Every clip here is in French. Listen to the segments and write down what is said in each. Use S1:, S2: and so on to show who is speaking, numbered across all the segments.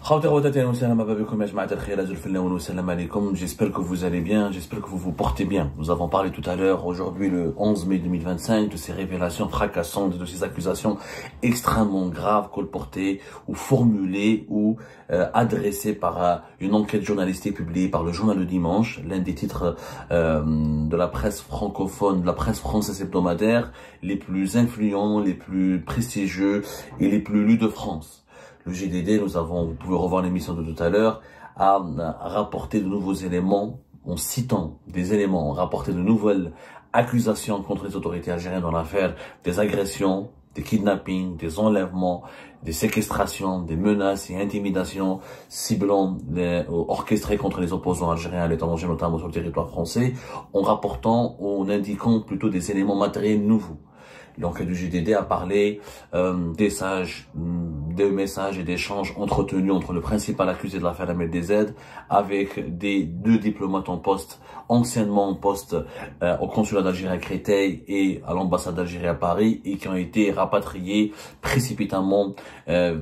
S1: J'espère que vous allez bien, j'espère que vous vous portez bien. Nous avons parlé tout à l'heure, aujourd'hui le 11 mai 2025, de ces révélations fracassantes, de ces accusations extrêmement graves colportées ou formulées ou adressées par une enquête journalistique publiée par le journal Le Dimanche, l'un des titres de la presse francophone, de la presse française hebdomadaire, les plus influents, les plus prestigieux et les plus lus de France. Le GDD, vous pouvez revoir l'émission de tout à l'heure, a rapporté de nouveaux éléments, en citant des éléments, rapporté de nouvelles accusations contre les autorités algériennes dans l'affaire des agressions, des kidnappings, des enlèvements, des séquestrations, des menaces et intimidations ciblant orchestrées contre les opposants algériens à l'étranger, notamment sur le territoire français, en indiquant plutôt des éléments matériels nouveaux. L'enquête du GDD a parlé des messages et d'échanges entretenus entre le principal accusé de l'affaire Ahmed DZ avec deux diplomates en poste, anciennement en poste au consulat d'Algérie à Créteil et à l'ambassade d'Algérie à Paris, et qui ont été rapatriés précipitamment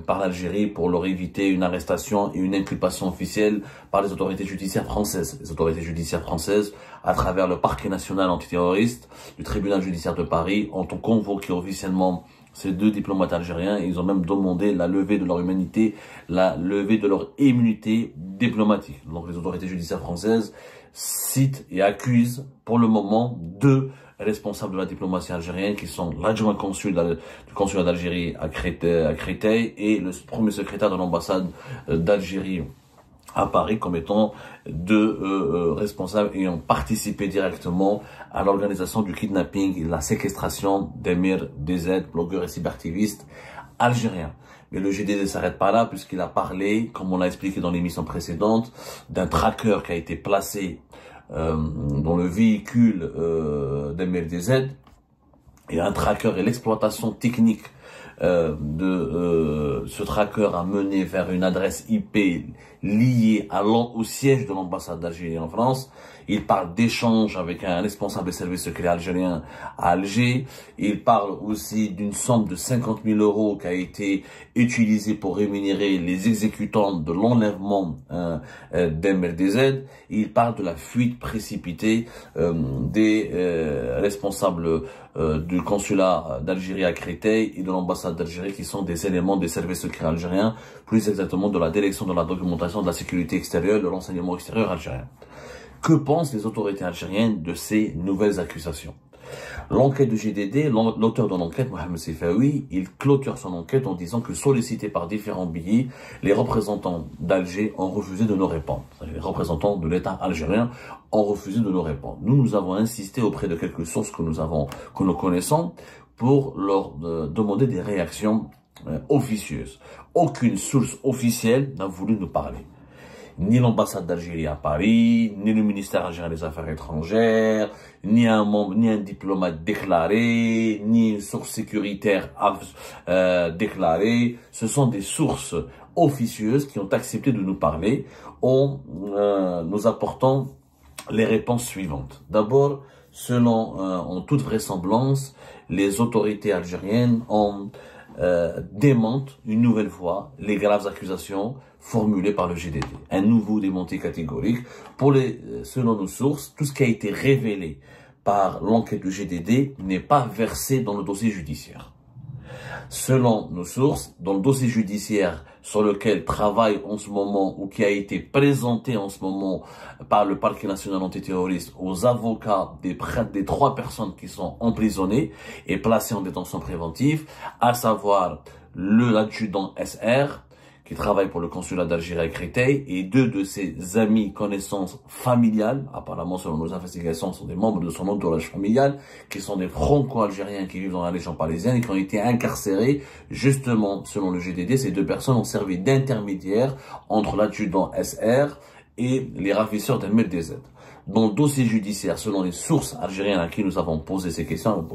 S1: par l'Algérie pour leur éviter une arrestation et une inculpation officielle par les autorités judiciaires françaises. Les autorités judiciaires françaises, à travers le parquet national antiterroriste du tribunal judiciaire de Paris, ont convoqué officiellement ces deux diplomates algériens, et ils ont même demandé la levée de leur immunité, la levée de leur immunité diplomatique. Donc les autorités judiciaires françaises citent et accusent pour le moment deux responsables de la diplomatie algérienne, qui sont l'adjoint consul du consulat d'Algérie à Créteil et le premier secrétaire de l'ambassade d'Algérie à Paris, comme étant deux responsables ayant participé directement à l'organisation du kidnapping et de la séquestration d'Emir DZ, blogueur et cyberactiviste algérien. Mais le GDD ne s'arrête pas là, puisqu'il a parlé, comme on l'a expliqué dans l'émission précédente, d'un tracker qui a été placé dans le véhicule d'Emir DZ, et un tracker et l'exploitation technique ce tracker a mené vers une adresse IP liée au siège de l'ambassade d'Algérie en France. Il parle d'échanges avec un responsable des services secrets algériens à Alger. Il parle aussi d'une somme de 50 000 € qui a été utilisée pour rémunérer les exécutants de l'enlèvement d'Emir DZ. Il parle de la fuite précipitée des responsables du consulat d'Algérie à Créteil et de l'ambassade d'Algérie, qui sont des éléments des services secrets algériens, plus exactement de la direction de la documentation de la sécurité extérieure, de l'enseignement extérieur algérien. Que pensent les autorités algériennes de ces nouvelles accusations? L'enquête du GDD, l'auteur de l'enquête, Mohamed Sifaoui, il clôture son enquête en disant que, sollicités par différents billets, les représentants d'Alger ont refusé de nous répondre. Les représentants de l'État algérien ont refusé de nous répondre. Nous avons insisté auprès de quelques sources que nous connaissons, pour leur demander des réactions officieuses. Aucune source officielle n'a voulu nous parler. Ni l'ambassade d'Algérie à Paris, ni le ministère algérien des Affaires étrangères, ni un diplomate déclaré, ni une source sécuritaire déclarée. Ce sont des sources officieuses qui ont accepté de nous parler en nous apportant les réponses suivantes. D'abord, en toute vraisemblance, les autorités algériennes démentent une nouvelle fois les graves accusations formulées par le GDD. Un nouveau démenti catégorique. Selon nos sources, tout ce qui a été révélé par l'enquête du GDD n'est pas versé dans le dossier judiciaire. Selon nos sources, dans le dossier judiciaire sur lequel travaille en ce moment, ou qui a été présenté en ce moment par le parquet national antiterroriste aux avocats des 3 personnes qui sont emprisonnées et placées en détention préventive, à savoir l'adjudant SR, qui travaille pour le consulat d'Algérie à Créteil, et 2 de ses amis, connaissances familiales, apparemment selon nos investigations, sont des membres de son entourage familial, qui sont des franco-algériens qui vivent dans la région parisienne et qui ont été incarcérés. Justement, selon le GDD, ces 2 personnes ont servi d'intermédiaires entre l'adjudant SR et les ravisseurs d'Emir DZ. Dans le dossier judiciaire, selon les sources algériennes à qui nous avons posé ces questions,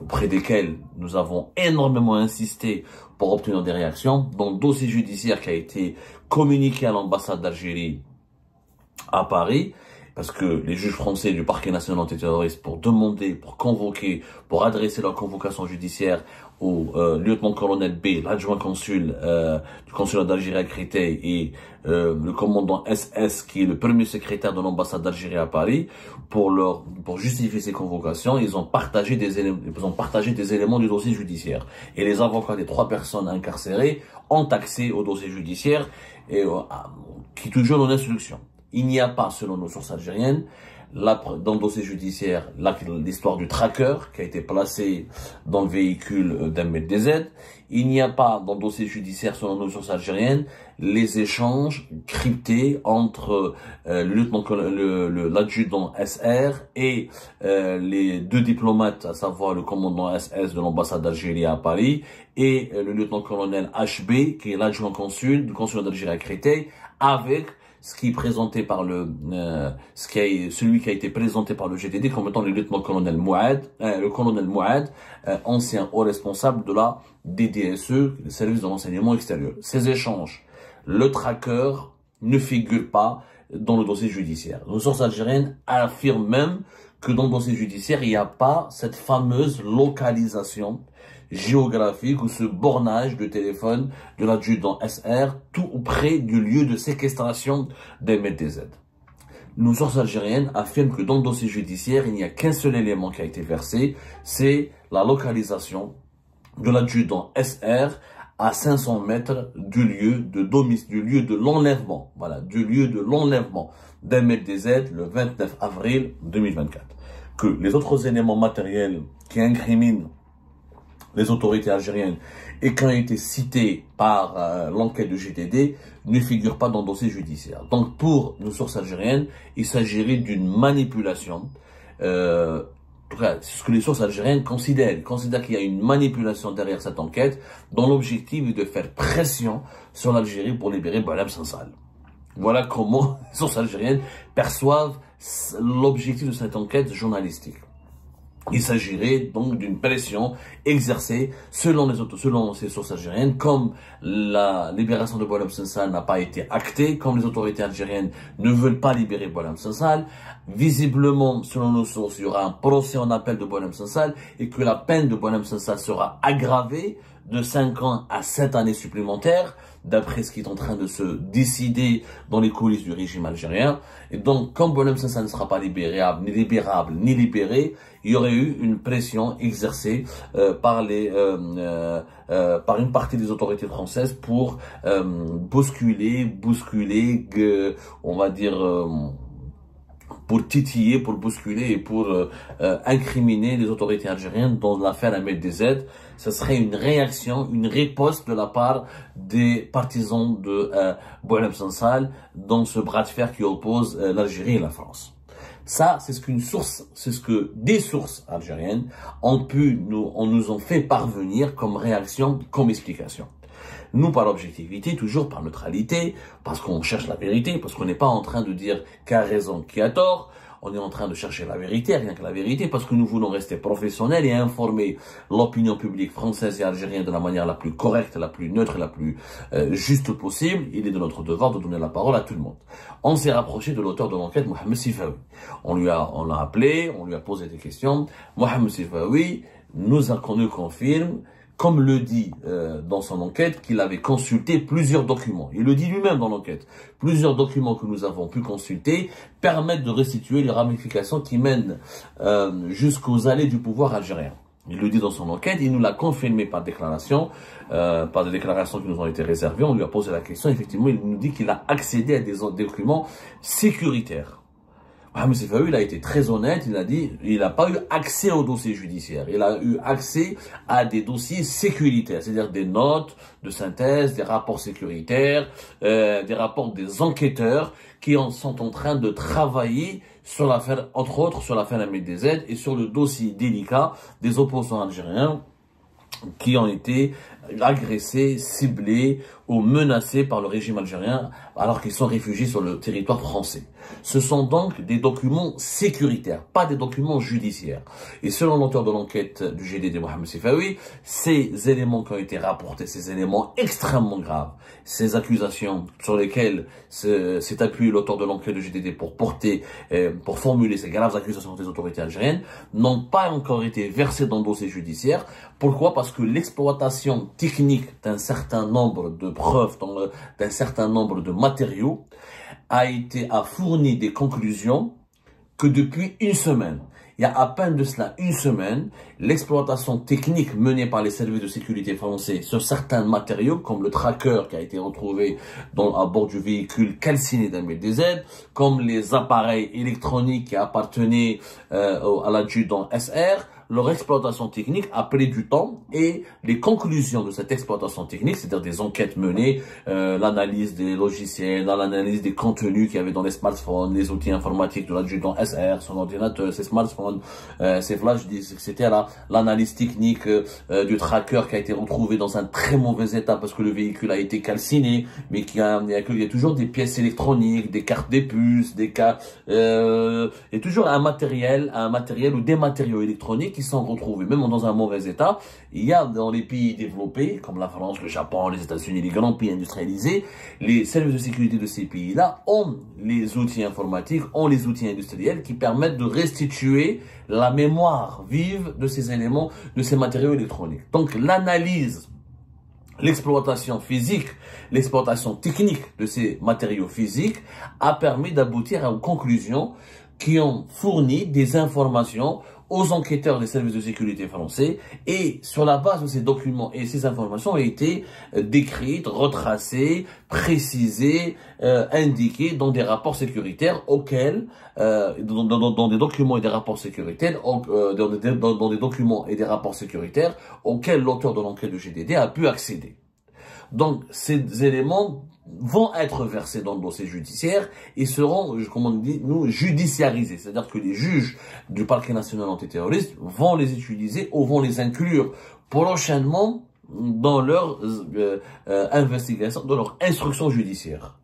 S1: auprès desquelles nous avons énormément insisté pour obtenir des réactions, dans le dossier judiciaire qui a été communiqué à l'ambassade d'Algérie à Paris, parce que les juges français du parquet national antiterroriste, pour demander, pour convoquer, pour adresser leur convocation judiciaire au lieutenant-colonel B, l'adjoint consul du consulat d'Algérie à Créteil, et le commandant SS, qui est le premier secrétaire de l'ambassade d'Algérie à Paris, pour justifier ces convocations, ils ont partagé des éléments du dossier judiciaire. Et les avocats des 3 personnes incarcérées ont accès au dossier judiciaire et qui est toujours en instruction. Il n'y a pas, selon nos sources algériennes, dans le dossier judiciaire, l'histoire du tracker qui a été placé dans le véhicule d'Ahmed DZ. Il n'y a pas, dans le dossier judiciaire, selon nos sources algériennes, les échanges cryptés entre l'adjudant SR et les 2 diplomates, à savoir le commandant SS de l'ambassade d'Algérie à Paris et le lieutenant-colonel HB, qui est l'adjoint consul du consulat d'Algérie à Créteil, avec ce qui est présenté par celui qui a été présenté par le GTD comme étant le lieutenant-colonel Mouad, ancien haut responsable de la DDSE, le service de renseignement extérieur. Ces échanges, le tracker ne figure pas dans le dossier judiciaire. Nos sources algériennes affirment même que dans le dossier judiciaire, il n'y a pas cette fameuse localisation géographique ou ce bornage de téléphone de l'adjudant SR tout près du lieu de séquestration d'Ahmed DZ. Nos sources algériennes affirment que dans le dossier judiciaire, il n'y a qu'un seul élément qui a été versé, c'est la localisation de l'adjudant SR à 500 mètres du lieu de l'enlèvement, voilà, du lieu de l'enlèvement d'Ahmed DZ le 29 avril 2024. Que les autres éléments matériels qui incriminent les autorités algériennes et qui ont été cités par l'enquête du GTD ne figurent pas dans le dossier judiciaire. Donc pour nos sources algériennes, il s'agirait d'une manipulation. En tout cas, c'est ce que les sources algériennes considèrent. Ils considèrent qu'il y a une manipulation derrière cette enquête dont l'objectif est de faire pression sur l'Algérie pour libérer Boualem Sansal. Voilà comment les sources algériennes perçoivent l'objectif de cette enquête journalistique. Il s'agirait donc d'une pression exercée selon ces sources algériennes, comme la libération de Boualem Sansal n'a pas été actée, comme les autorités algériennes ne veulent pas libérer Boualem Sansal. Visiblement, selon nos sources, il y aura un procès en appel de Boualem Sansal et que la peine de Boualem Sansal sera aggravée de 5 ans à 7 années supplémentaires, d'après ce qui est en train de se décider dans les coulisses du régime algérien. Et donc, comme Boualem Sansal ne sera pas libérable, ni libéré, il y aurait eu une pression exercée par une partie des autorités françaises pour bousculer, on va dire, pour titiller, pour bousculer et pour incriminer les autorités algériennes dans l'affaire Ahmed DZ. Ce serait une réaction, une riposte de la part des partisans de Boualem Sansal dans ce bras de fer qui oppose l'Algérie et la France. Ça, c'est ce que des sources algériennes nous ont fait parvenir comme réaction, comme explication. Nous, par objectivité, toujours par neutralité, parce qu'on cherche la vérité, parce qu'on n'est pas en train de dire qui a raison, qui a tort. On est en train de chercher la vérité, rien que la vérité, parce que nous voulons rester professionnels et informer l'opinion publique française et algérienne de la manière la plus correcte, la plus neutre et la plus juste possible. Il est de notre devoir de donner la parole à tout le monde. On s'est rapproché de l'auteur de l'enquête, Mohamed Sifawi. On l'a appelé, on lui a posé des questions. Mohamed Sifawi nous confirme, comme le dit dans son enquête, qu'il avait consulté plusieurs documents. Il le dit lui-même dans l'enquête. Plusieurs documents que nous avons pu consulter permettent de restituer les ramifications qui mènent jusqu'aux allées du pouvoir algérien. Il le dit dans son enquête, il nous l'a confirmé par déclaration, par des déclarations qui nous ont été réservées. On lui a posé la question, effectivement, il nous dit qu'il a accédé à des documents sécuritaires. Mohamed Sifawi, il a été très honnête, il a dit il n'a pas eu accès au dossier judiciaire, il a eu accès à des dossiers sécuritaires, c'est-à-dire des notes de synthèse, des rapports sécuritaires, des rapports des enquêteurs qui sont en train de travailler sur l'affaire, entre autres sur l'affaire Ahmed DZ et sur le dossier délicat des opposants algériens qui ont été agressés, ciblés ou menacés par le régime algérien alors qu'ils sont réfugiés sur le territoire français. Ce sont donc des documents sécuritaires, pas des documents judiciaires. Et selon l'auteur de l'enquête du GDD, Mohamed Sifawi, ces éléments qui ont été rapportés, ces éléments extrêmement graves, ces accusations sur lesquelles s'est appuyé l'auteur de l'enquête du GDD pour formuler ces graves accusations des autorités algériennes, n'ont pas encore été versées dans le dossier judiciaire. Pourquoi? Parce que l'exploitation technique d'un certain nombre de preuves, d'un certain nombre de matériaux, a fourni des conclusions que depuis une semaine, il y a à peine de cela une semaine, l'exploitation technique menée par les services de sécurité français sur certains matériaux, comme le tracker qui a été retrouvé à bord du véhicule calciné d'MLDZ, comme les appareils électroniques qui appartenaient à l'adjudant SR, leur exploitation technique a pris du temps et les conclusions de cette exploitation technique, c'est-à-dire des enquêtes menées, l'analyse des logiciels, l'analyse des contenus qu'il y avait dans les smartphones, les outils informatiques de l'adjudant SR, son ordinateur, ses smartphones, ses flash disks, etc. L'analyse technique du tracker qui a été retrouvé dans un très mauvais état parce que le véhicule a été calciné, mais il y a toujours des pièces électroniques, des cartes des puces, et toujours un matériel ou des matériaux électroniques qui sont retrouvés, même dans un mauvais état. Il y a dans les pays développés, comme la France, le Japon, les États-Unis, les grands pays industrialisés, les services de sécurité de ces pays-là ont les outils informatiques, ont les outils industriels qui permettent de restituer la mémoire vive de ces éléments, de ces matériaux électroniques. Donc l'analyse, l'exploitation physique, l'exploitation technique de ces matériaux physiques a permis d'aboutir aux conclusions qui ont fourni des informations aux enquêteurs des services de sécurité français, et sur la base de ces documents et ces informations ont été décrites, retracées, précisées, indiquées dans des rapports sécuritaires auxquels, dans des documents et des rapports sécuritaires, dans des documents et des rapports sécuritaires auxquels l'auteur de l'enquête du GDD a pu accéder. Donc, ces éléments vont être versés dans le dossier judiciaire et seront, comme on dit, judiciarisés. C'est-à-dire que les juges du parquet national antiterroriste vont les utiliser ou vont les inclure prochainement dans leur investigation, dans leur instruction judiciaire.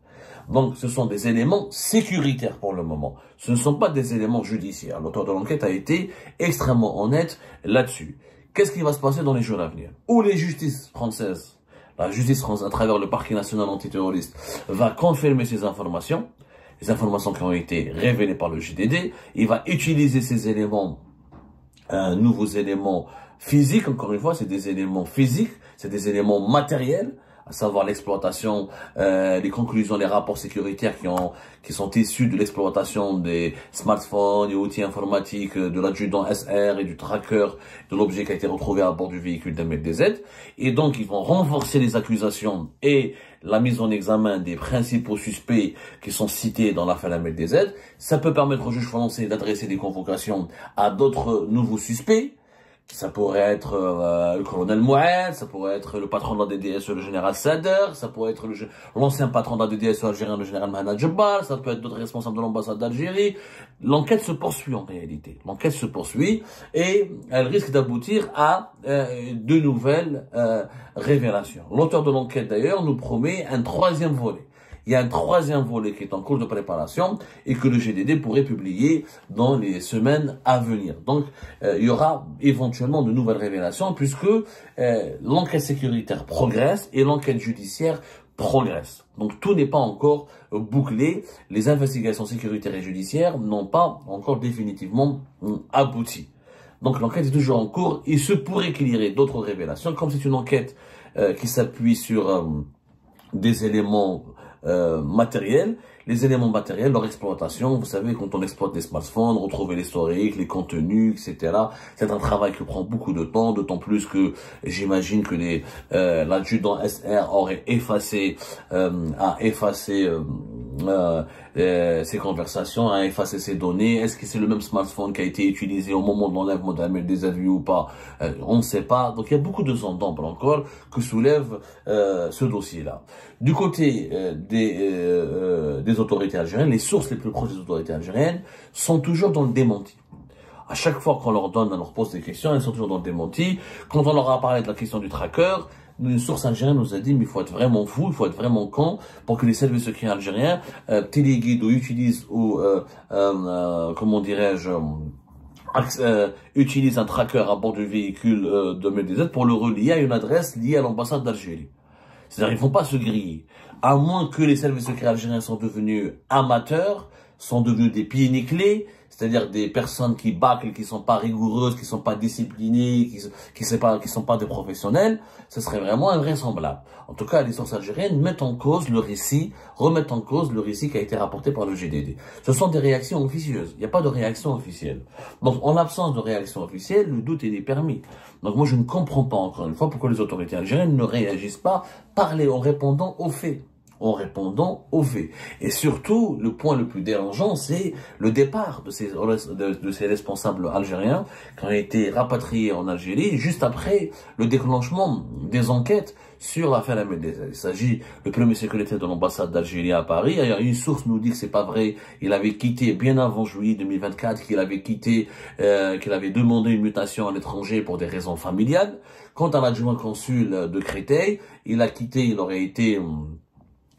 S1: Donc, ce sont des éléments sécuritaires pour le moment. Ce ne sont pas des éléments judiciaires. L'auteur de l'enquête a été extrêmement honnête là-dessus. Qu'est-ce qui va se passer dans les jours à venir? Où les justices françaises, la justice française, à travers le parquet national antiterroriste, va confirmer ces informations, les informations qui ont été révélées par le GDD. Il va utiliser ces éléments, nouveaux éléments physiques. Encore une fois, c'est des éléments physiques, c'est des éléments matériels, à savoir l'exploitation, les conclusions, les rapports sécuritaires qui sont issus de l'exploitation des smartphones et outils informatiques de l'adjudant SR et du tracker de l'objet qui a été retrouvé à bord du véhicule d'MLDZ. Et donc, ils vont renforcer les accusations et la mise en examen des principaux suspects qui sont cités dans l'affaire MLDZ. Ça peut permettre au juge français d'adresser des convocations à d'autres nouveaux suspects. Ça pourrait être le colonel Moued, ça pourrait être le patron de la DDSE, le général Sader, ça pourrait être l'ancien patron de la DDSE algérien, le général Mahana Djebal, ça peut être d'autres responsables de l'ambassade d'Algérie. L'enquête se poursuit en réalité. L'enquête se poursuit et elle risque d'aboutir à de nouvelles révélations. L'auteur de l'enquête d'ailleurs nous promet un troisième volet. Il y a un troisième volet qui est en cours de préparation et que le GDD pourrait publier dans les semaines à venir. Donc, il y aura éventuellement de nouvelles révélations puisque l'enquête sécuritaire progresse et l'enquête judiciaire progresse. Donc, tout n'est pas encore bouclé. Les investigations sécuritaires et judiciaires n'ont pas encore définitivement abouti. Donc, l'enquête est toujours en cours. Il se pourrait qu'il y ait d'autres révélations. Comme c'est une enquête qui s'appuie sur des éléments matériels, les éléments matériels, leur exploitation, vous savez, quand on exploite des smartphones, retrouver l'historique, les contenus, etc. C'est un travail qui prend beaucoup de temps, d'autant plus que j'imagine que l'adjudant SR aurait effacé, ces conversations, a effacé ces données. Est-ce que c'est le même smartphone qui a été utilisé au moment de l'enlèvement des avis ou pas? On ne sait pas. Donc il y a beaucoup de zones d'ombre encore que soulève ce dossier-là. Du côté des autorités algériennes, les sources les plus proches des autorités algériennes sont toujours dans le démenti. À chaque fois qu'on leur donne, on leur pose des questions, elles sont toujours dans le démenti. Quand on leur a parlé de la question du tracker, une source algérienne nous a dit, mais il faut être vraiment fou, il faut être vraiment con pour que les services secrets algériens téléguident ou utilisent ou, comment dirais-je, utilise un tracker à bord du véhicule de MDZ pour le relier à une adresse liée à l'ambassade d'Algérie. C'est-à-dire, ils ne font pas se griller. À moins que les services secrets algériens sont devenus amateurs, sont devenus des pieds nickelés, c'est-à-dire des personnes qui bâclent, qui sont pas rigoureuses, qui sont pas disciplinées, qui sont pas des professionnels, ce serait vraiment invraisemblable. En tout cas, les sources algériennes mettent en cause le récit, remettent en cause le récit qui a été rapporté par le GDD. Ce sont des réactions officieuses. Il n'y a pas de réaction officielle. Donc, en l'absence de réaction officielle, le doute est permis. Donc, moi, je ne comprends pas, encore une fois, pourquoi les autorités algériennes ne réagissent pas, parler en répondant aux faits. Et surtout, le point le plus dérangeant, c'est le départ de ces responsables algériens qui ont été rapatriés en Algérie juste après le déclenchement des enquêtes sur l'affaire Ahmed Dezed. Il s'agit du premier secrétaire de l'ambassade d'Algérie à Paris. D'ailleurs, une source nous dit que c'est pas vrai. Il avait quitté bien avant juillet 2024, qu'il avait demandé une mutation à l'étranger pour des raisons familiales. Quant à l'adjoint consul de Créteil, il aurait été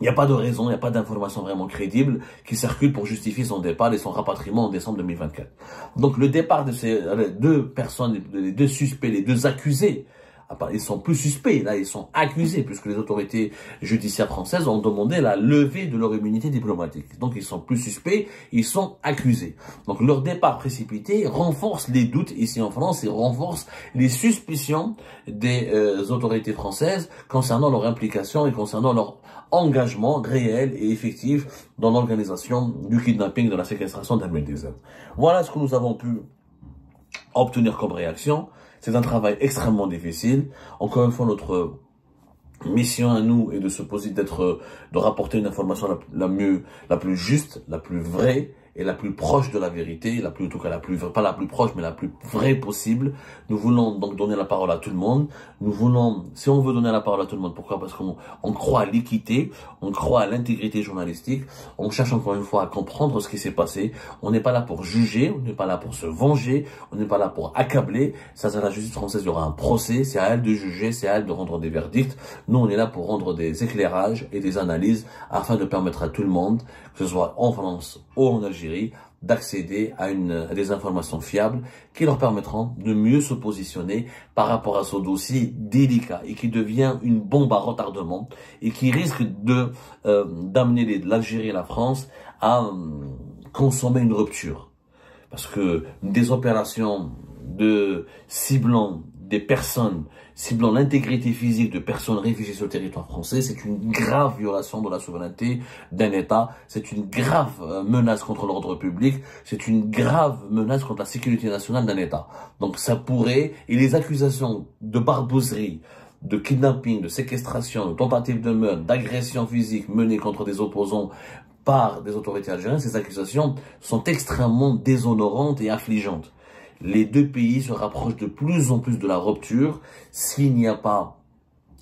S1: il n'y a pas de raison, il n'y a pas d'information vraiment crédible qui circule pour justifier son départ et son rapatriement en décembre 2024. Donc le départ de ces deux personnes, les deux suspects, les deux accusés, ils sont plus suspects, là ils sont accusés puisque les autorités judiciaires françaises ont demandé la levée de leur immunité diplomatique. Donc ils sont plus suspects, ils sont accusés. Donc leur départ précipité renforce les doutes ici en France et renforce les suspicions des autorités françaises concernant leur implication et concernant leur engagement réel et effectif dans l'organisation du kidnapping, de la séquestration d'Ahmed Dezed. Voilà ce que nous avons pu obtenir comme réaction. C'est un travail extrêmement difficile. Encore une fois, notre mission à nous est de rapporter une information la plus juste, la plus vraie et la plus proche de la vérité, pas la plus proche, mais la plus vraie possible. Nous voulons donc donner la parole à tout le monde. Si on veut donner la parole à tout le monde, pourquoi? Parce qu'on croit à l'équité, on croit à l'intégrité journalistique, on cherche encore une fois à comprendre ce qui s'est passé. On n'est pas là pour juger, on n'est pas là pour se venger, on n'est pas là pour accabler. Ça, c'est la justice française, il y aura un procès, c'est à elle de juger, c'est à elle de rendre des verdicts. Nous, on est là pour rendre des éclairages et des analyses afin de permettre à tout le monde, que ce soit en France ou en Algérie, d'accéder à des informations fiables qui leur permettront de mieux se positionner par rapport à ce dossier délicat et qui devient une bombe à retardement et qui risque d'amener l'Algérie et la France à consommer une rupture. Parce que des opérations de ciblant l'intégrité physique de personnes réfugiées sur le territoire français, c'est une grave violation de la souveraineté d'un État, c'est une grave menace contre l'ordre public, c'est une grave menace contre la sécurité nationale d'un État. Donc ça pourrait, et les accusations de barbouzerie, de kidnapping, de séquestration, de tentative de meurtre, d'agression physique menées contre des opposants par des autorités algériennes, ces accusations sont extrêmement déshonorantes et affligeantes. Les deux pays se rapprochent de plus en plus de la rupture s'il n'y a pas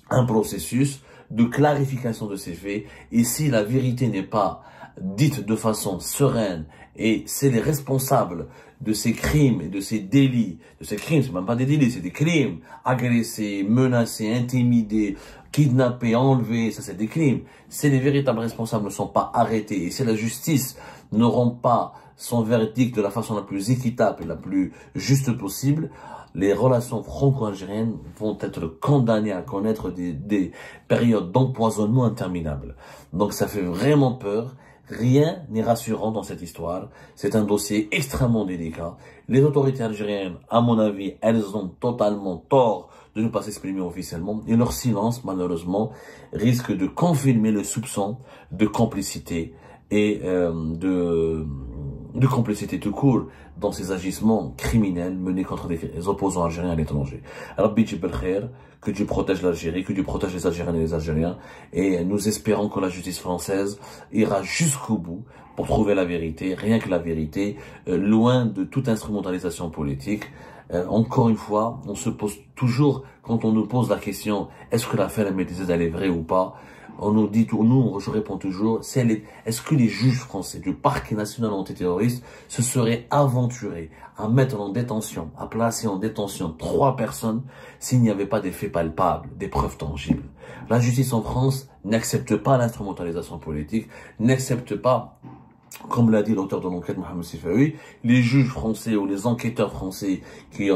S1: un processus de clarification de ces faits et si la vérité n'est pas dite de façon sereine et c'est les responsables de ces crimes et de ces délits, de ces crimes, c'est même pas des délits, c'est des crimes, agressés, menacés, intimidés, kidnappés, enlevés, ça c'est des crimes. Si les véritables responsables ne sont pas arrêtés et si la justice ne rend pas son verdict de la façon la plus équitable et la plus juste possible, les relations franco-algériennes vont être condamnées à connaître des périodes d'empoisonnement interminables. Donc ça fait vraiment peur. Rien n'est rassurant dans cette histoire. C'est un dossier extrêmement délicat. Les autorités algériennes, à mon avis, elles ont totalement tort de ne pas s'exprimer officiellement. Et leur silence, malheureusement, risque de confirmer le soupçon de complicité et de complicité tout court dans ces agissements criminels menés contre des opposants algériens à l'étranger. Rabbi Jibel Khair, que Dieu protège l'Algérie, que Dieu protège les Algériens et les Algériens, et nous espérons que la justice française ira jusqu'au bout pour trouver la vérité, rien que la vérité, loin de toute instrumentalisation politique. Encore une fois, on se pose toujours, quand on nous pose la question, est-ce que l'affaire Ahmed Dezed est vraie ou pas, On nous dit, je réponds toujours, est-ce que les juges français du parquet national antiterroriste se seraient aventurés à mettre en détention, à placer en détention 3 personnes s'il n'y avait pas des faits palpables, des preuves tangibles? La justice en France n'accepte pas l'instrumentalisation politique, n'accepte pas, comme l'a dit l'auteur de l'enquête Mohamed Sifawi, les juges français ou les enquêteurs français qui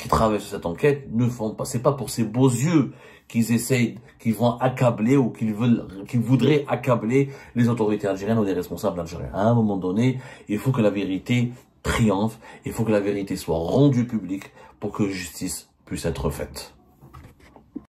S1: travaillent sur cette enquête ne font pas, c'est pas pour ces beaux yeux qu'ils vont accabler ou qu'ils voudraient accabler les autorités algériennes ou les responsables algériens. À un moment donné, il faut que la vérité triomphe, il faut que la vérité soit rendue publique pour que justice puisse être faite.